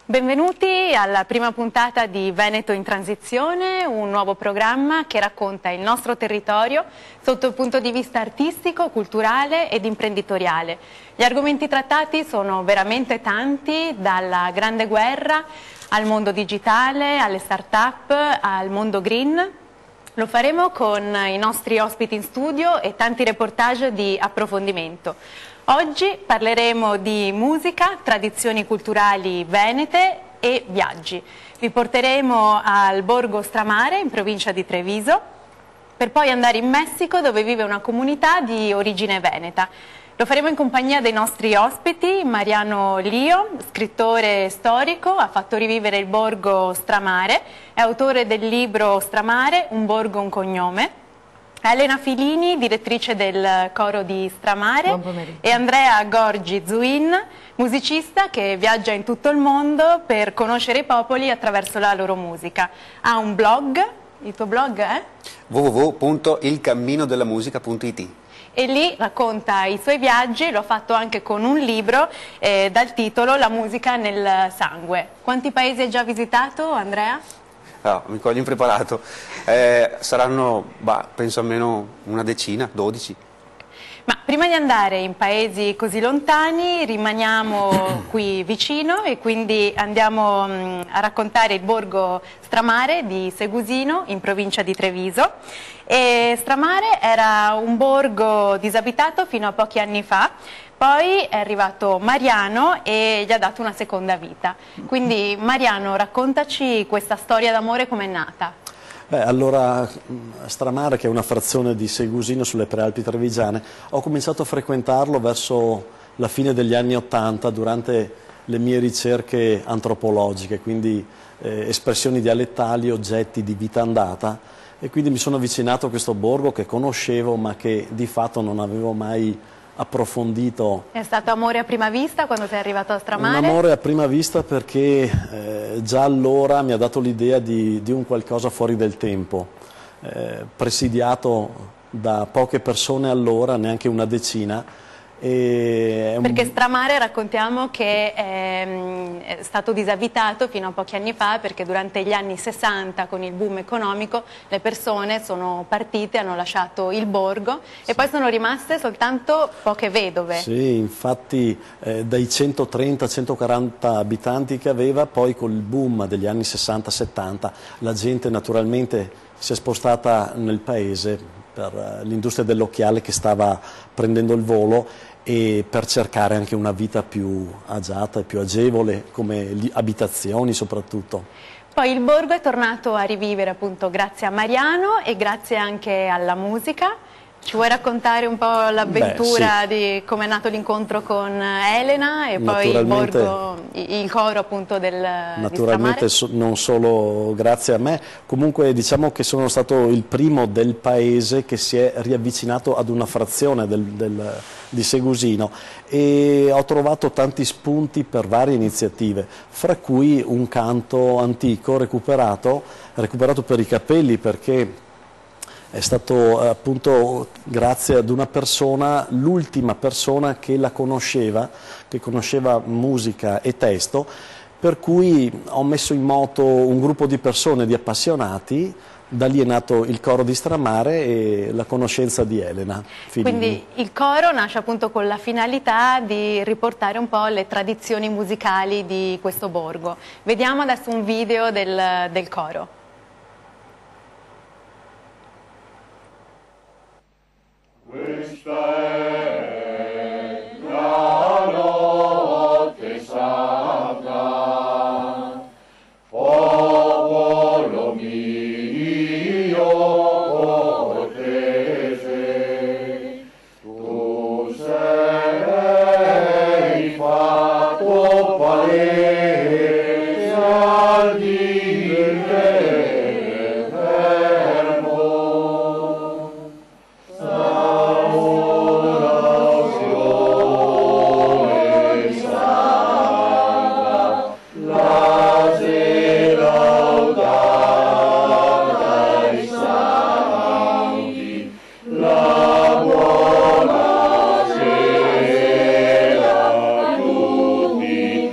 Benvenuti alla prima puntata di Veneto in Transizione, un nuovo programma che racconta il nostro territorio sotto il punto di vista artistico, culturale ed imprenditoriale. Gli argomenti trattati sono veramente tanti, dalla Grande Guerra al mondo digitale, alle start-up, al mondo green. Lo faremo con i nostri ospiti in studio e tanti reportage di approfondimento. Oggi parleremo di musica, tradizioni culturali venete e viaggi. Vi porteremo al borgo Stramare, in provincia di Treviso, per poi andare in Messico, dove vive una comunità di origine veneta. Lo faremo in compagnia dei nostri ospiti. Mariano Lio, scrittore storico, ha fatto rivivere il borgo Stramare, è autore del libro Stramare, un borgo, un cognome. Elena Filini, direttrice del coro di Stramare, e Andrea Gorgi Zuin, musicista che viaggia in tutto il mondo per conoscere i popoli attraverso la loro musica. Ha un blog, il tuo blog è? www.ilcamminodelamusica.it. E lì racconta i suoi viaggi, lo ha fatto anche con un libro dal titolo La musica nel sangue. Quanti paesi hai già visitato, Andrea? Mi cogli impreparato. Saranno, penso almeno una decina, 12. Ma prima di andare in paesi così lontani rimaniamo qui vicino e quindi andiamo a raccontare il borgo Stramare di Segusino, in provincia di Treviso. E Stramare era un borgo disabitato fino a pochi anni fa. Poi è arrivato Mariano e gli ha dato una seconda vita. Quindi Mariano, raccontaci questa storia d'amore, com'è nata? Allora, Stramare, che è una frazione di Segusino sulle Prealpi Trevigiane, ho cominciato a frequentarlo verso la fine degli anni '80 durante le mie ricerche antropologiche, quindi espressioni dialettali, oggetti di vita andata, e quindi mi sono avvicinato a questo borgo che conoscevo ma che di fatto non avevo mai approfondito. È stato amore a prima vista quando sei arrivato a Stramare? Un amore a prima vista perché già allora mi ha dato l'idea di un qualcosa fuori del tempo, presidiato da poche persone allora, neanche una decina. Perché Stramare, raccontiamo che è stato disabitato fino a pochi anni fa perché durante gli anni 60 con il boom economico le persone sono partite, hanno lasciato il borgo e poi sono rimaste soltanto poche vedove. Sì, infatti dai 130-140 abitanti che aveva, poi col boom degli anni 60-70 la gente naturalmente si è spostata nel paese per l'industria dell'occhiale che stava prendendo il volo e per cercare anche una vita più agiata e più agevole, come abitazioni soprattutto. Poi il borgo è tornato a rivivere appunto grazie a Mariano e grazie anche alla musica. Ci vuoi raccontare un po' l'avventura sì, di come è nato l'incontro con Elena e poi il borgo, il coro appunto del naturalmente non solo grazie a me, comunque diciamo che sono stato il primo del paese che si è riavvicinato ad una frazione di Segusino e ho trovato tanti spunti per varie iniziative, fra cui un canto antico recuperato per i capelli, perché è stato appunto grazie ad una persona, l'ultima persona che la conosceva, che conosceva musica e testo, per cui ho messo in moto un gruppo di persone, di appassionati. Da lì è nato il coro di Stramare e la conoscenza di Elena Filini. Quindi il coro nasce appunto con la finalità di riportare un po' le tradizioni musicali di questo borgo. Vediamo adesso un video del coro. Questa è la notte santa, popolo mio cortese, tu sei fatto palese al Dio eterno. Tutti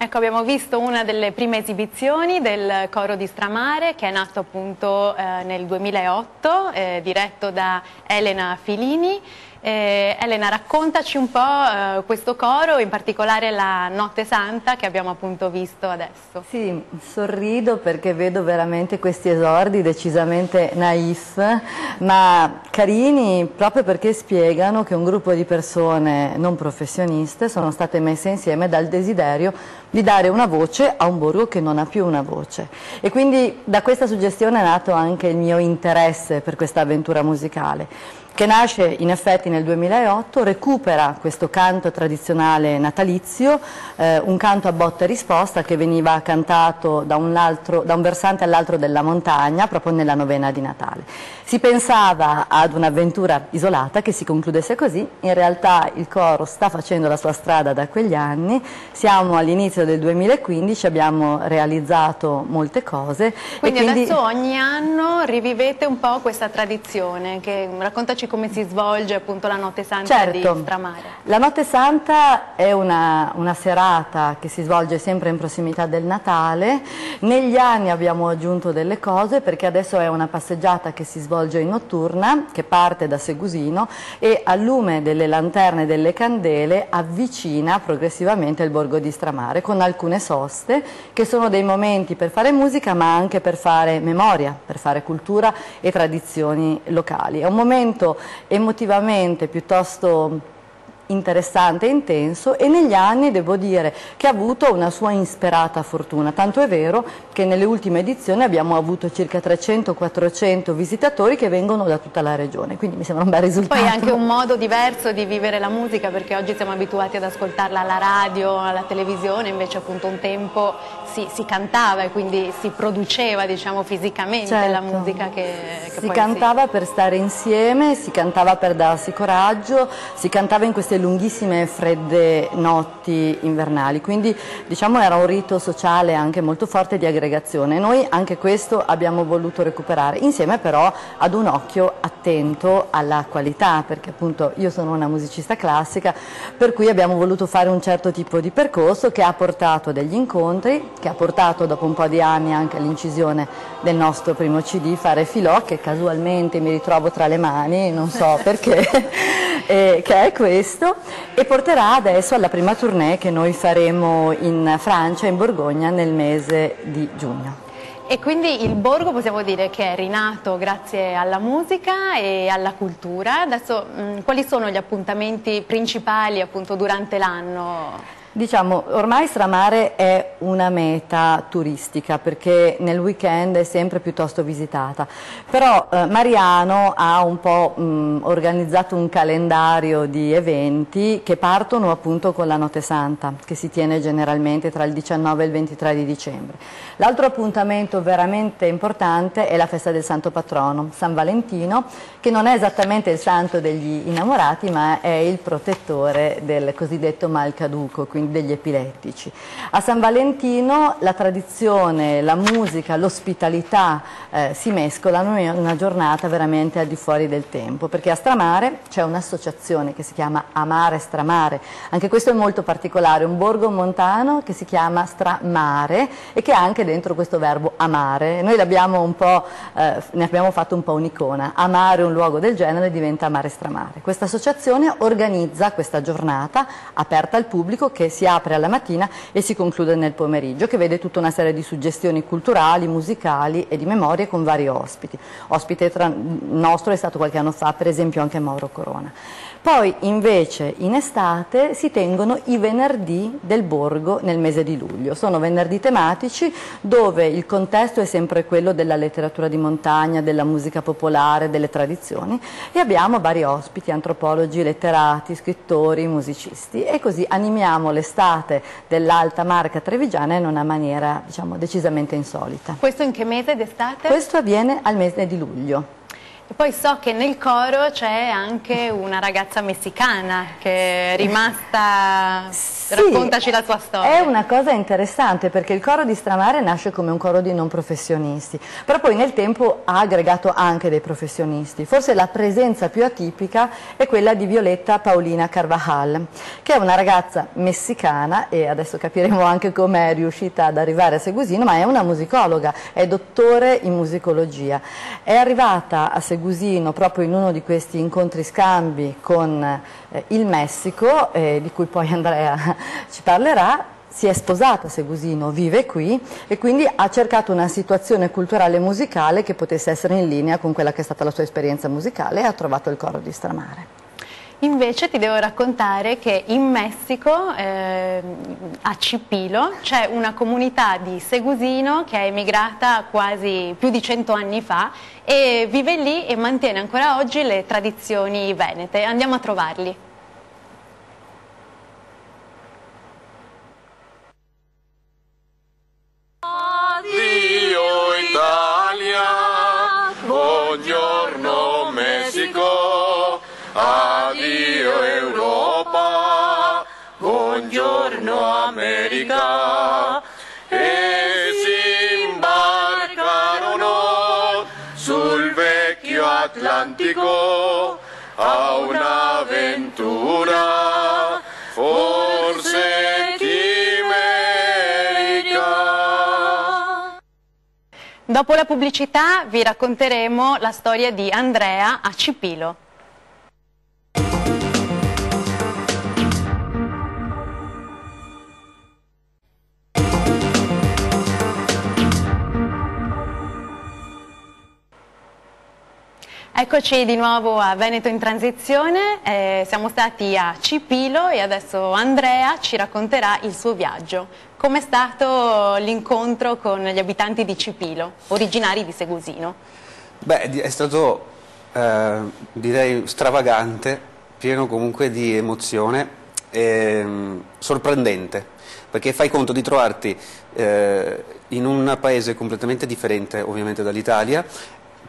Ecco, abbiamo visto una delle prime esibizioni del coro di Stramare, che è nato appunto nel 2008, diretto da Elena Filini. Elena, raccontaci un po' questo coro, in particolare la Notte Santa che abbiamo appunto visto adesso. Sì, sorrido perché vedo veramente questi esordi decisamente naif, ma carini proprio perché spiegano che un gruppo di persone non professioniste sono state messe insieme dal desiderio di dare una voce a un borgo che non ha più una voce. E quindi da questa suggestione è nato anche il mio interesse per questa avventura musicale, che nasce in effetti nel 2008, recupera questo canto tradizionale natalizio, un canto a botta e risposta che veniva cantato da un versante all'altro della montagna, proprio nella novena di Natale. Si pensava ad un'avventura isolata che si concludesse così, in realtà il coro sta facendo la sua strada da quegli anni, siamo all'inizio del 2015, abbiamo realizzato molte cose. Quindi adesso ogni anno rivivete un po' questa tradizione, raccontaci come si svolge appunto la Notte Santa di Stramare. La Notte Santa è una serata che si svolge sempre in prossimità del Natale. Negli anni abbiamo aggiunto delle cose perché adesso è una passeggiata che si svolge in notturna, che parte da Segusino e al lume delle lanterne e delle candele avvicina progressivamente il borgo di Stramare con alcune soste che sono dei momenti per fare musica ma anche per fare memoria, per fare cultura e tradizioni locali. È un momento emotivamente piuttosto interessante e intenso e negli anni devo dire che ha avuto una sua insperata fortuna, tanto è vero che nelle ultime edizioni abbiamo avuto circa 300-400 visitatori che vengono da tutta la regione, quindi mi sembra un bel risultato. Poi è anche un modo diverso di vivere la musica perché oggi siamo abituati ad ascoltarla alla radio, alla televisione, invece appunto un tempo si cantava e quindi si produceva diciamo fisicamente la musica che si cantava per stare insieme, si cantava per darsi coraggio, si cantava in queste lunghissime e fredde notti invernali, quindi diciamo era un rito sociale anche molto forte di aggregazione. Noi anche questo abbiamo voluto recuperare, insieme però ad un occhio attento alla qualità, perché appunto io sono una musicista classica, per cui abbiamo voluto fare un certo tipo di percorso che ha portato degli incontri, che ha portato dopo un po' di anni anche all'incisione del nostro primo CD, Fare Filò, che casualmente mi ritrovo tra le mani, non so perché, che è questo, e porterà adesso alla prima tournée che noi faremo in Francia, in Borgogna, nel mese di giugno. E quindi il borgo possiamo dire che è rinato grazie alla musica e alla cultura. Adesso quali sono gli appuntamenti principali appunto durante l'anno? Diciamo, ormai Stramare è una meta turistica perché nel weekend è sempre piuttosto visitata, però Mariano ha un po' organizzato un calendario di eventi che partono appunto con la Notte Santa, che si tiene generalmente tra il 19 e il 23 di dicembre. L'altro appuntamento veramente importante è la festa del Santo Patrono, San Valentino, che non è esattamente il santo degli innamorati, ma è il protettore del cosiddetto mal caduco, quindi degli epilettici. A San Valentino la tradizione, la musica, l'ospitalità si mescolano in una giornata veramente al di fuori del tempo, perché a Stramare c'è un'associazione che si chiama Amare Stramare, anche questo è molto particolare, un borgo montano che si chiama Stramare e che ha anche dentro questo verbo amare. Noi l'abbiamo un po', ne abbiamo fatto un po' un'icona, amare un luogo del genere diventa Amare Stramare. Questa associazione organizza questa giornata aperta al pubblico che si apre alla mattina e si conclude nel pomeriggio, che vede tutta una serie di suggestioni culturali, musicali e di memorie con vari ospiti. Ospite nostro è stato qualche anno fa per esempio anche Mauro Corona. Poi invece in estate si tengono i venerdì del borgo nel mese di luglio, sono venerdì tematici dove il contesto è sempre quello della letteratura di montagna, della musica popolare, delle tradizioni e abbiamo vari ospiti, antropologi, letterati, scrittori, musicisti e così animiamo l'estate dell'Alta Marca Trevigiana in una maniera diciamo decisamente insolita. Questo in che mese d'estate? Questo avviene al mese di luglio. E poi so che nel coro c'è anche una ragazza messicana che è rimasta... Sì, raccontaci la tua storia. È una cosa interessante perché il coro di Stramare nasce come un coro di non professionisti, però poi nel tempo ha aggregato anche dei professionisti. Forse la presenza più atipica è quella di Violetta Paulina Carvajal, che è una ragazza messicana, e adesso capiremo anche come è riuscita ad arrivare a Segusino, ma è una musicologa, è dottore in musicologia. È arrivata a Segusino proprio in uno di questi incontri scambi con il Messico, di cui poi Andrea ci parlerà. Si è sposata a Segusino, vive qui e quindi ha cercato una situazione culturale e musicale che potesse essere in linea con quella che è stata la sua esperienza musicale, e ha trovato il coro di Stramare. Invece ti devo raccontare che in Messico, a Chipilo, c'è una comunità di Segusino che è emigrata quasi più di 100 anni fa e vive lì e mantiene ancora oggi le tradizioni venete. Andiamo a trovarli. Addio Italia, buongiorno Messico, addio Europa, buongiorno America, e si imbarcarono sul vecchio Atlantico a un'avventura forse chimerica. Dopo la pubblicità vi racconteremo la storia di Andrea a Chipilo. Eccoci di nuovo a Veneto in Transizione, siamo stati a Chipilo e adesso Andrea ci racconterà il suo viaggio. Com'è stato l'incontro con gli abitanti di Chipilo, originari di Segusino? Beh, è stato direi stravagante, pieno comunque di emozione e sorprendente, perché fai conto di trovarti in un paese completamente differente ovviamente dall'Italia,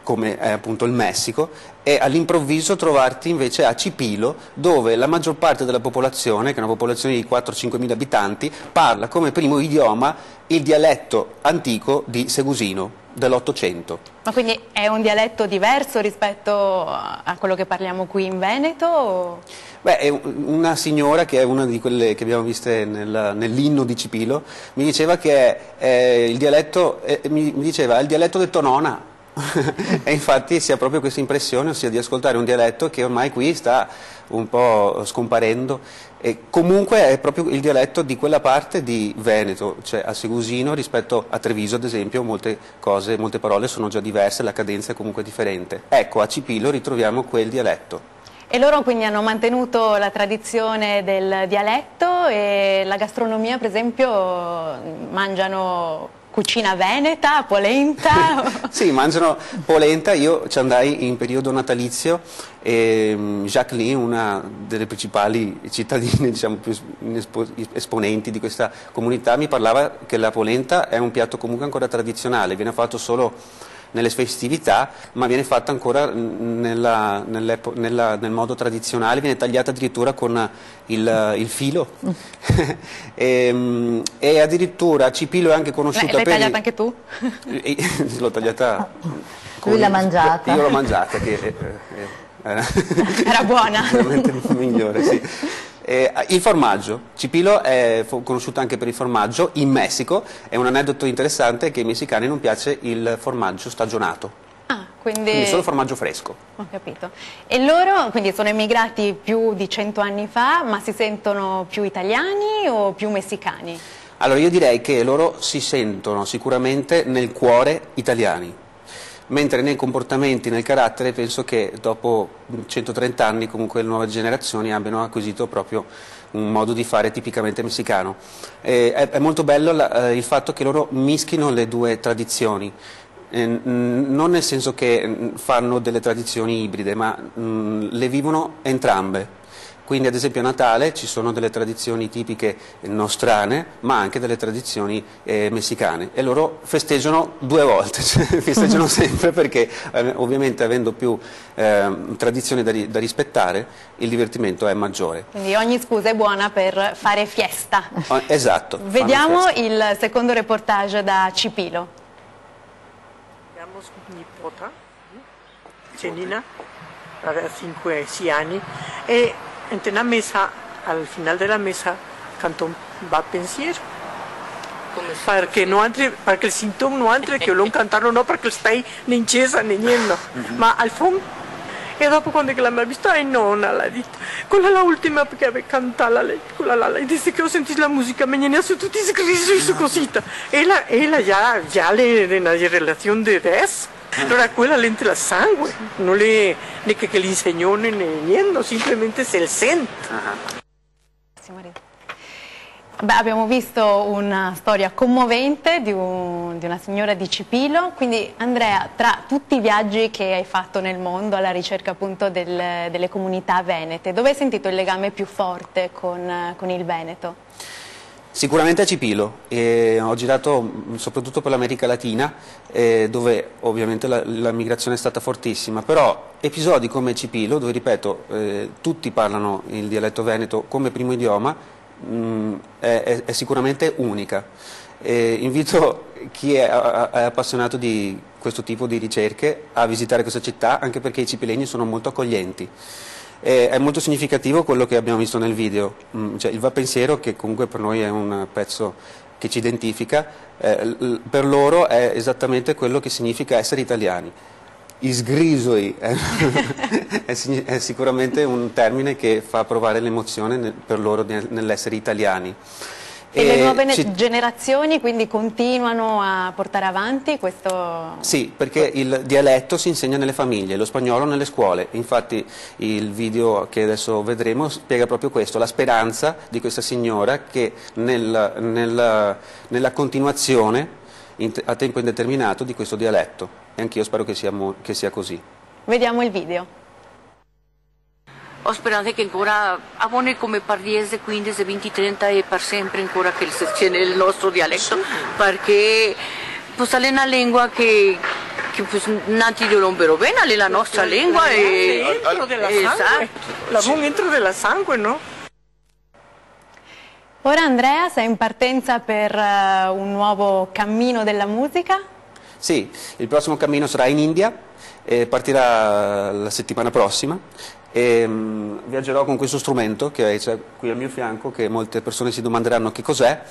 come è appunto il Messico, e all'improvviso trovarti invece a Chipilo, dove la maggior parte della popolazione, che è una popolazione di 4-5 mila abitanti, parla come primo idioma il dialetto antico di Segusino dell'Ottocento. Ma quindi è un dialetto diverso rispetto a quello che parliamo qui in Veneto? O... Beh, è una signora che è una di quelle che abbiamo viste nell'inno di Chipilo, mi diceva che è il dialetto, mi diceva, è il dialetto del Tonona. E infatti si ha proprio questa impressione, ossia di ascoltare un dialetto che ormai qui sta un po' scomparendo, e comunque è proprio il dialetto di quella parte di Veneto, cioè a Segusino rispetto a Treviso ad esempio molte cose, molte parole sono già diverse, la cadenza è comunque differente. Ecco, a Chipilo ritroviamo quel dialetto. E loro quindi hanno mantenuto la tradizione del dialetto, e la gastronomia per esempio mangiano cucina veneta, polenta? Sì, mangiano polenta. Io ci andai in periodo natalizio e Jacqueline, una delle principali cittadine, diciamo più esponenti di questa comunità, mi parlava che la polenta è un piatto comunque ancora tradizionale, viene fatto solo nelle festività, ma viene fatta ancora nel modo tradizionale, viene tagliata addirittura con il filo e addirittura Chipilo è anche conosciuta L'hai per... tagliata anche tu? L'ho tagliata... Lui l'ha mangiata. Io l'ho mangiata, che era buona. Veramente migliore, sì. Il formaggio, Chipilo è conosciuta anche per il formaggio. In Messico è un aneddoto interessante che ai messicani non piace il formaggio stagionato, quindi solo formaggio fresco. Ho capito. E loro quindi sono emigrati più di 100 anni fa, ma si sentono più italiani o più messicani? Allora io direi che loro si sentono sicuramente nel cuore italiani, mentre nei comportamenti, nel carattere, penso che dopo 130 anni comunque le nuove generazioni abbiano acquisito proprio un modo di fare tipicamente messicano. È molto bello il fatto che loro mischino le due tradizioni, non nel senso che fanno delle tradizioni ibride, ma le vivono entrambe. Quindi ad esempio a Natale ci sono delle tradizioni tipiche nostrane, ma anche delle tradizioni messicane, e loro festeggiano 2 volte, cioè, festeggiano sempre perché ovviamente avendo più tradizioni da rispettare il divertimento è maggiore. Quindi ogni scusa è buona per fare fiesta. Esatto. Vediamo il secondo reportage da Cipilo. Abbiamo nipota, Celina, ha 5-6 anni, e nella messa, al final della messa, canta un bel pensiero. Perché il sintomo non è che non cantarlo, no, perché stai in chiesa né niente, ma al fondo. E dopo quando la mi ha visto, nonna, l'ha detto, quella è l'ultima che aveva cantato lei, quella là, e disse che ho sentito la musica, me ne sono tutti iscritti su cosita. E la già nella relazione di adesso, allora quella le entra il sangue, non le che le insegnò né niente, semplicemente se il sente. Beh, abbiamo visto una storia commovente di una signora di Cipilo, quindi Andrea, tra tutti i viaggi che hai fatto nel mondo alla ricerca appunto delle comunità venete, dove hai sentito il legame più forte con il Veneto? Sicuramente a Cipilo, ho girato soprattutto per l'America Latina, dove ovviamente la migrazione è stata fortissima, però episodi come Cipilo, dove ripeto, tutti parlano il dialetto veneto come primo idioma, è sicuramente unica. Invito chi è appassionato di questo tipo di ricerche a visitare questa città, anche perché i cipilegni sono molto accoglienti. È molto significativo quello che abbiamo visto nel video, cioè il va pensiero, che comunque per noi è un pezzo che ci identifica, per loro è esattamente quello che significa essere italiani. Isgrisoi è sicuramente un termine che fa provare l'emozione per loro nell'essere italiani. E le nuove generazioni quindi continuano a portare avanti questo? Sì, perché il dialetto si insegna nelle famiglie, lo spagnolo nelle scuole. Infatti il video che adesso vedremo spiega proprio questo, la speranza di questa signora che nella continuazione a tempo indeterminato di questo dialetto. E anch'io spero che sia così. Vediamo il video. Ho speranza che ancora abbiamo come per 10, 15, 20, 30 e per sempre ancora che c'è nel nostro dialetto, perché è una lingua che non ti dicono bene, è la nostra lingua. L'abbiamo dentro della sangue, no? Ora Andrea, sei in partenza per un nuovo cammino della musica? Sì, il prossimo cammino sarà in India, partirà la settimana prossima e viaggerò con questo strumento che c'è qui al mio fianco, che molte persone si domanderanno che cos'è.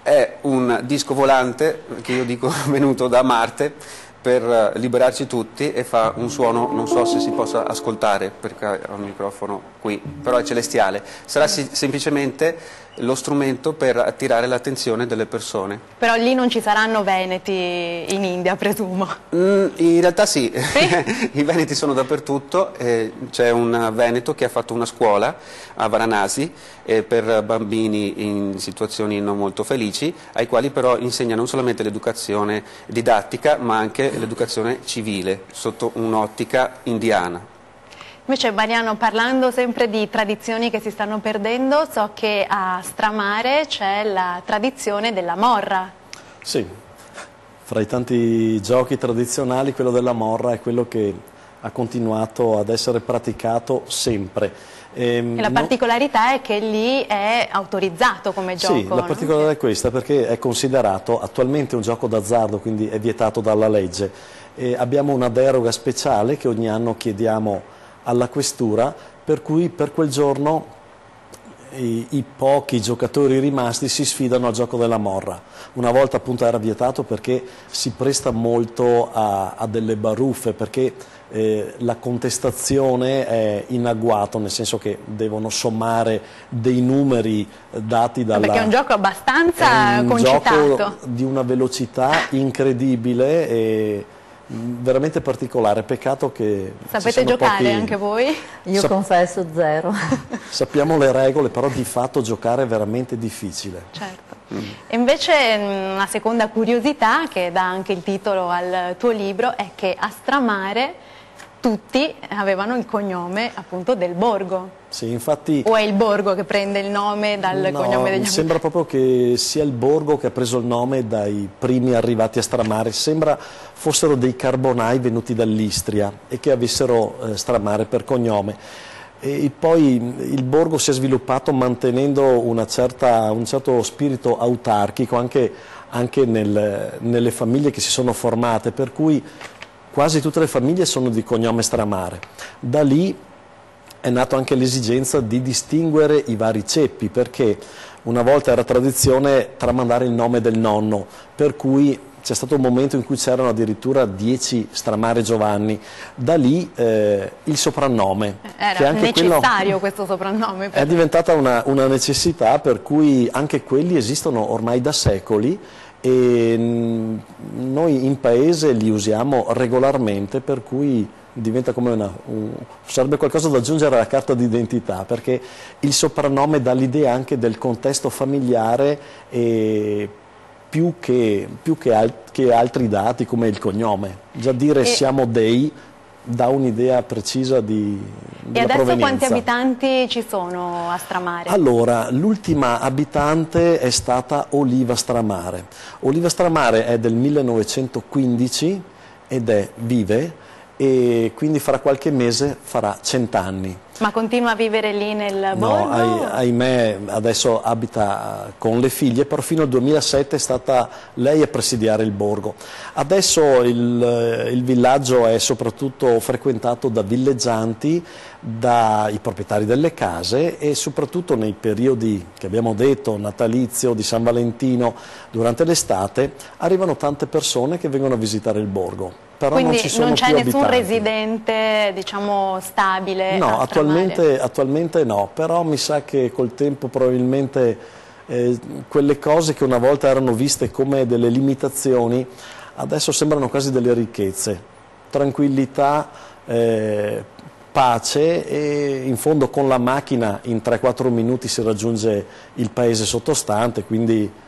È un disco volante che io dico venuto da Marte per liberarci tutti, e fa un suono, non so se si possa ascoltare perché ho il microfono qui, però è celestiale. Sarà semplicemente lo strumento per attirare l'attenzione delle persone. Però lì non ci saranno veneti in India, presumo. In realtà sì, i veneti sono dappertutto, c'è un veneto che ha fatto una scuola a Varanasi per bambini in situazioni non molto felici, ai quali però insegna non solamente l'educazione didattica ma anche l'educazione civile sotto un'ottica indiana. Invece Mariano, parlando sempre di tradizioni che si stanno perdendo, so che a Stramare c'è la tradizione della morra. Sì, fra i tanti giochi tradizionali quello della morra è quello che ha continuato ad essere praticato sempre. E la particolarità è che lì è autorizzato come gioco. Sì, la particolarità è questa, perché è considerato attualmente un gioco d'azzardo, quindi è vietato dalla legge. Abbiamo una deroga speciale che ogni anno chiediamo alla questura, per cui per quel giorno i pochi giocatori rimasti si sfidano al gioco della morra. Una volta appunto era vietato perché si presta molto a delle baruffe, perché la contestazione è in agguato, nel senso che devono sommare dei numeri dati dalla... Perché è un gioco abbastanza concitato. È un gioco di una velocità incredibile e veramente particolare, peccato che... Sapete giocare anche voi? Io confesso zero. Sappiamo le regole, però di fatto giocare è veramente difficile. Certo. E invece una seconda curiosità che dà anche il titolo al tuo libro è che a Stramare tutti avevano il cognome appunto del borgo. Sì, infatti... O è il borgo che prende il nome dal cognome degli mi sembra proprio che sia il borgo che ha preso il nome dai primi arrivati a Stramare. Sembra fossero dei carbonai venuti dall'Istria e che avessero Stramare per cognome. E poi il borgo si è sviluppato mantenendo un certo spirito autarchico anche nelle famiglie che si sono formate, per cui quasi tutte le famiglie sono di cognome Stramare. Da lì è nata anche l'esigenza di distinguere i vari ceppi, perché una volta era tradizione tramandare il nome del nonno, per cui c'è stato un momento in cui c'erano addirittura 10 Stramare Giovanni. Da lì il soprannome. Era che anche necessario questo soprannome. È diventata una necessità, per cui anche quelli esistono ormai da secoli e noi in paese li usiamo regolarmente, per cui diventa come sarebbe qualcosa da aggiungere alla carta d'identità, perché il soprannome dà l'idea anche del contesto familiare e più che altri dati come il cognome. Già dire siamo dei dà un'idea precisa della provenienza. E adesso quanti abitanti ci sono a Stramare? Allora, l'ultima abitante è stata Oliva Stramare. Oliva Stramare è del 1915 ed vive, e quindi fra qualche mese farà 100 anni. Ma continua a vivere lì nel borgo? No, ahimè, adesso abita con le figlie, però fino al 2007 è stata lei a presidiare il borgo. Adesso il villaggio è soprattutto frequentato da villeggianti, dai proprietari delle case, e soprattutto nei periodi che abbiamo detto, natalizio, di San Valentino, durante l'estate, arrivano tante persone che vengono a visitare il borgo. Però quindi non c'è nessun abitanti. Residente, diciamo, stabile? No, attualmente no, però mi sa che col tempo probabilmente quelle cose che una volta erano viste come delle limitazioni adesso sembrano quasi delle ricchezze. Tranquillità, pace, e in fondo con la macchina in 3-4 minuti si raggiunge il paese sottostante, quindi...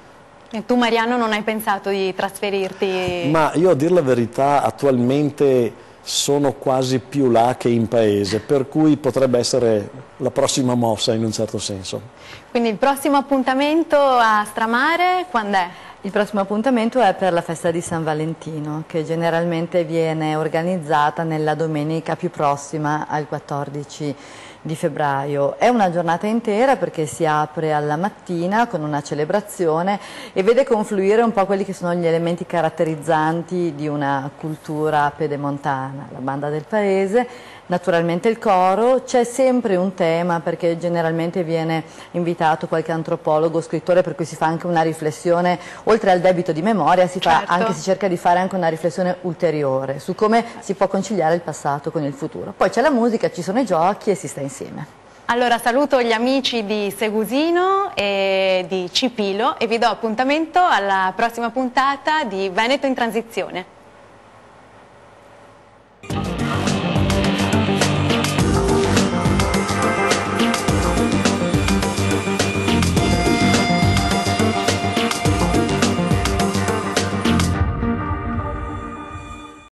E tu, Mariano, non hai pensato di trasferirti? Ma io, a dir la verità, attualmente sono quasi più là che in paese, per cui potrebbe essere la prossima mossa in un certo senso. Quindi il prossimo appuntamento a Stramare quando è? Il prossimo appuntamento è per la festa di San Valentino, che generalmente viene organizzata nella domenica più prossima al 14 di febbraio. È una giornata intera perché si apre alla mattina con una celebrazione e vede confluire un po' quelli che sono gli elementi caratterizzanti di una cultura pedemontana, la banda del paese, naturalmente il coro. C'è sempre un tema, perché generalmente viene invitato qualche antropologo, scrittore, per cui si fa anche una riflessione, oltre al debito di memoria si cerca di fare anche una riflessione ulteriore su come si può conciliare il passato con il futuro. Poi c'è la musica, ci sono i giochi e si sta insieme. Allora saluto gli amici di Segusino e di Cipilo e vi do appuntamento alla prossima puntata di Veneto in Transizione.